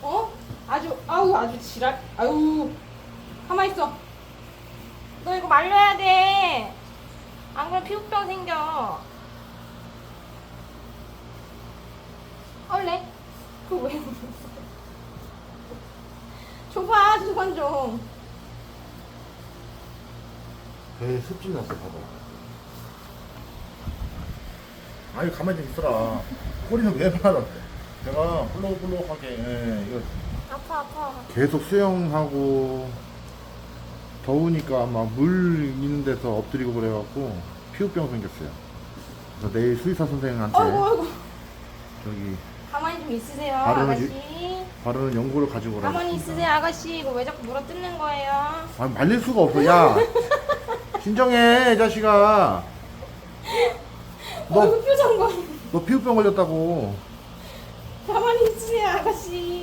어? 아주 지랄. 아유, 가만 있어. 너 이거 말려야 돼. 안 그러면 피부병 생겨. 얼래? 그거 왜? 줘봐, 수건 좀. 배에 습진 났어, 봐봐. 아니, 가만히 좀 있어라. 꼬리는 왜 말아? 내가 볼록볼록하게, 이거 아파. 계속 수영하고, 더우니까 막 물 있는 데서 엎드리고 그래갖고, 피부병 생겼어요. 그래서 내일 수의사 선생님한테, 아이고. 저기, 가만히 좀 있으세요, 바르는 아가씨. 바르는 연고를 가지고 오라고. 가만히 있으세요, 아가씨. 이거 왜 자꾸 물어 뜯는 거예요? 아, 말릴 수가 없어. 야, 진정해, 이 자식아. 얼굴 표정 봐. 너 피부병 걸렸다고. 가만히 있으세요, 아가씨.